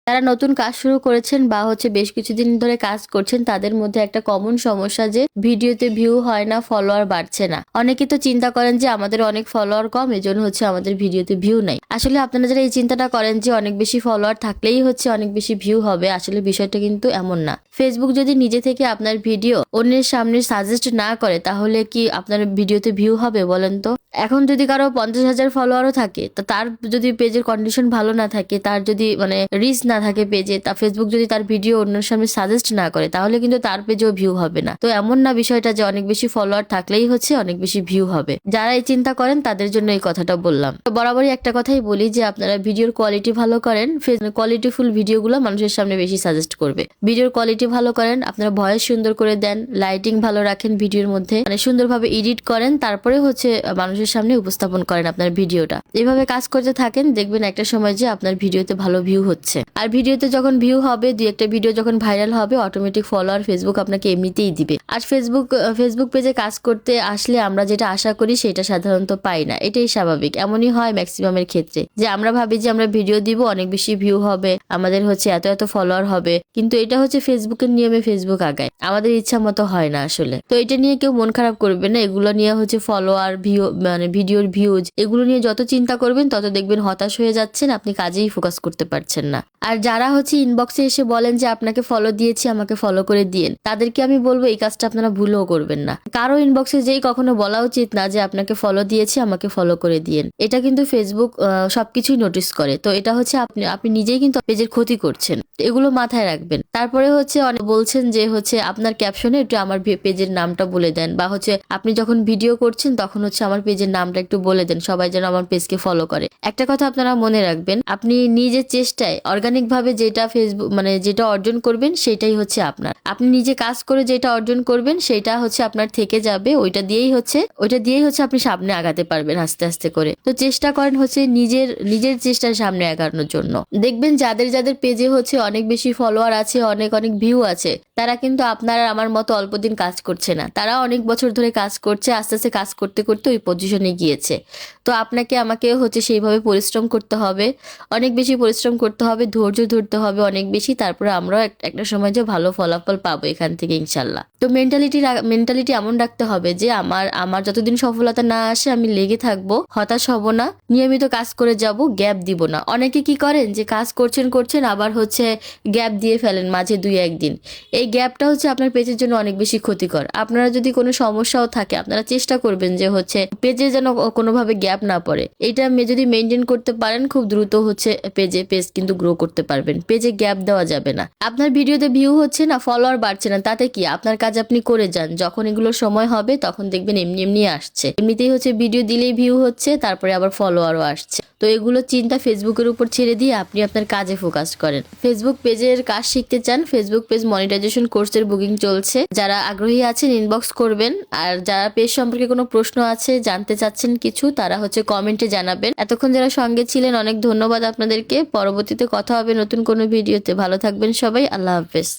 যারা নতুন কাজ শুরু করেছেন বা হচ্ছে বেশ কিছুদিন ধরে কাজ করছেন তাদের মধ্যে একটা কমন সমস্যা যে ভিডিওতে ভিউ হয় না, ফলোয়ার বাড়ছে না। অনেকে তো চিন্তা করেন যে আমাদের অনেক ফলোয়ার কম, এজন্য হচ্ছে আমাদের ভিডিওতে ভিউ নাই। আসলে আপনারা যারা এই চিন্তাটা করেন যে অনেক বেশি ফলোয়ার থাকলেই হচ্ছে অনেক বেশি ভিউ হবে, আসলে বিষয়টা কিন্তু এমন না। ফেসবুক যদি নিজে থেকে আপনার ভিডিও অন্যের সামনে সাজেস্ট না করে তাহলে কি আপনার ভিডিওতে ভিউ হবে বলেন তো? এখন যদি কারো 50,000 ফলোয়ারও থাকে, তো তার যদি পেজের কন্ডিশন ভালো না থাকে, তার যদি মানে রিচ না থাকে পেজে, তা ফেসবুক যদি তার ভিডিও অন্যের সামনে সাজেস্ট না করে তাহলে কিন্তু তার পেজেও ভিউ হবে না। তো এমন না বিষয়টা যে অনেক বেশি ফলোয়ার থাকলেই হচ্ছে অনেক বেশি ভিউ হবে। যারা এই চিন্তা করেন তাদের জন্য এই কথাটা বললাম। বরাবরই একটা কথাই বলি যে আপনারা ভিডিওর কোয়ালিটি ভালো করেন, কোয়ালিটিফুল ভিডিওগুলো মানুষের সামনে বেশি সাজেস্ট করবে। ভিডিওর কোয়ালিটি ভালো করেন, আপনারা ভয়েস সুন্দর করে দেন, লাইটিং ভালো রাখেন ভিডিওর মধ্যে, মানে সুন্দরভাবে এডিট করেন, তারপরে হচ্ছে মানুষের সামনে উপস্থাপন করেন আপনার ভিডিওটা। এইভাবে কাজ করতে থাকেন, দেখবেন একটা সময় যে আপনার ভিডিওতে ভালো ভিউ হচ্ছে। আর ভিডিওতে যখন ভিউ হবে, দুই একটা ভিডিও যখন ভাইরাল হবে, অটোমেটিক ফলোয়ার ফেসবুক আপনাকে এমনিতেই দিবে। আর ফেসবুক পেজে কাজ করতে আসলে আমরা যেটা আশা করি সেটা সাধারণত পাই না, এটাই স্বাভাবিক। এমনই হয় ম্যাক্সিমামের ক্ষেত্রে যে আমরা ভাবি যে আমরা ভিডিও দিব, অনেক বেশি ভিউ হবে, আমাদের হচ্ছে এত এত ফলোয়ার হবে, কিন্তু এটা হচ্ছে ফেসবুকের নিয়মে ফেসবুক আগায়, আমাদের ইচ্ছা মতো হয় না আসলে। তো এটা নিয়ে কেউ মন খারাপ করবে না। এগুলো নিয়ে হচ্ছে ফলোয়ার, ভিউ, মানে ভিডিওর ভিউজ, এগুলো নিয়ে যত চিন্তা করবেন তত দেখবেন হতাশ হয়ে যাচ্ছেন, আপনি কাজেই ফোকাস করতে পারছেন না। আর যারা হচ্ছে ইনবক্সে এসে বলেন যে আপনাকে ফলো দিয়েছি, আমাকে ফলো করে দিয়েন, তাদেরকে আমি বলবো এই কাজটা আপনারা ভুলেও করবেন না। কারো ইনবক্সে যেই কখনো বলা উচিত না যে আপনাকে ফলো দিয়েছি, আমাকে ফলো করে দিয়েন। এটা কিন্তু ফেসবুক সবকিছুই নোটিস করে। তো এটা হচ্ছে আপনি নিজেই কিন্তু পেজের ক্ষতি করছেন, এগুলো মাথায় রাখবেন। তারপরে হচ্ছে অনেক বলছেন যে হচ্ছে আপনার ক্যাপশনে একটু আমার পেজের নামটা বলে দেন, বা হচ্ছে আপনি যখন ভিডিও করছেন তখন হচ্ছে আমার পেজের নামটা একটু বলে দেন, সবাই যেন আমার পেজকে ফলো করে। একটা কথা আপনারা মনে রাখবেন, আপনি নিজের চেষ্টায় অর্গানিক ভাবে যেটা ফেসবুক মানে যেটা অর্জন করবেন সেটাই হচ্ছে আপনার। আপনি নিজে কাজ করে যেটা অর্জন করবেন সেটা হচ্ছে আপনার থেকে যাবে, ওইটা দিয়েই হচ্ছে আপনি সামনে আগাতে পারবেন আস্তে আস্তে করে। তো চেষ্টা করেন হচ্ছে নিজের চেষ্টার সামনে আগানোর জন্য। দেখবেন যাদের পেজে হচ্ছে অনেক বেশি ফলোয়ার আছে, অনেক অনেক ভিউ আছে, তারা কিন্তু আপনার আর আমার মতো অল্প দিন কাজ করছে না, তারা অনেক বছর ধরে কাজ করছে, আস্তে আস্তে কাজ করতে করতে ওই পজিশনে গিয়েছে। তো আপনাকে আমাকে হচ্ছে সেইভাবে পরিশ্রম করতে হবে, অনেক বেশি পরিশ্রম করতে হবে, ধৈর্য ধরতে হবে অনেক বেশি, তারপরে আমরাও একটা সময় যে ভালো ফলাফল পাবো এখান থেকে ইনশাল্লাহ। তো মেন্টালিটি এমন রাখতে হবে যে আমার যতদিন সফলতা না আসে আমি লেগে থাকবো, হতাশ হব না, নিয়মিত কাজ করে যাব, গ্যাপ দিব না। অনেকে কি করেন যে কাজ করছেন আবার হচ্ছে গ্যাপ দিয়ে ফেলেন মাঝে 2-1 দিন। এই গ্যাপটা হচ্ছে আপনার পেজের জন্য অনেক বেশি ক্ষতিকর। আপনারা যদি কোনো সমস্যাও থাকে, আপনারা চেষ্টা করবেন যে হচ্ছে পেজে যেন কোনোভাবে গ্যাপ না পড়ে। এটা যদি মেনটেন করতে পারেন, খুব দ্রুত হচ্ছে পেজ কিন্তু গ্রো করতে পারবেন। পেজে গ্যাপ দেওয়া যাবে না। আপনার ভিডিওতে ভিউ হচ্ছে না, ফলোয়ার বাড়ছে না, তাতে কি, আপনার কাজ আপনি করে যান, যখন এগুলো সময় হবে তখন দেখবেন এমনি এমনি আসছে। এমনিতেই হচ্ছে ভিডিও দিলেই ভিউ হচ্ছে, তারপরে আবার ফলোয়ারও আসছে। তো এগুলো চিন্তা ফেসবুকের উপর ছেড়ে দিয়ে আপনি আপনার কাজে ফোকাস করেন। ফেসবুক পেজের কাজ শিখতে চান, ফেসবুক পেজ মনিটাইজেশন কোর্সের বুকিং চলছে, যারা আগ্রহী আছেন ইনবক্স করবেন। আর যারা পেজ সম্পর্কে কোনো প্রশ্ন আছে, জানতে চাচ্ছেন কিছু, তারা হচ্ছে কমেন্টে জানাবেন। এতক্ষণ যারা সঙ্গে ছিলেন অনেক ধন্যবাদ আপনাদেরকে। পরবর্তীতে কথা হবে নতুন কোনো ভিডিওতে। ভালো থাকবেন সবাই, আল্লাহ হাফেজ।